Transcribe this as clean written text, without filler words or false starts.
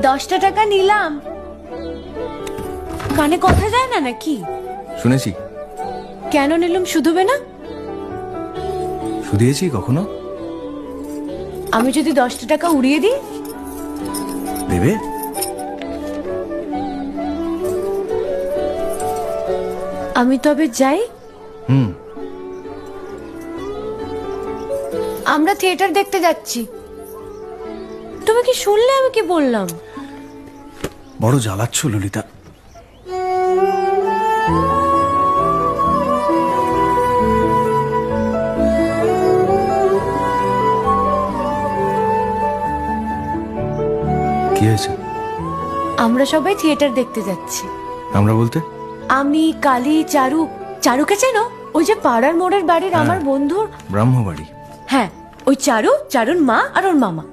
10টা টাকা নিলাম। কানে কথা যায় না নাকি? শুনেছি। কেন নিলাম? শুধুবে না? শুধিয়েছি কখনো? আমি যদি 10টা টাকা উড়িয়ে দিই? দেবে? আমি তবে যাই। আমরা থিয়েটার দেখতে যাচ্ছি। তুমি কি শুনলে আমি কি বললাম? বড় জ্বালাচ্ছ ললিতা। কি হয়েছে? আমরা সবাই থিয়েটার দেখতে যাচ্ছি। আমরা বলতে? আমি, কালী, চারু। চারুকে চেনো? ওই যে পাড়ার মোড়ের বাড়ির আমার বন্ধুর ব্রাহ্মবাড়ি। হ্যাঁ, ওই চারু, চারুর মা আর ওর মামা।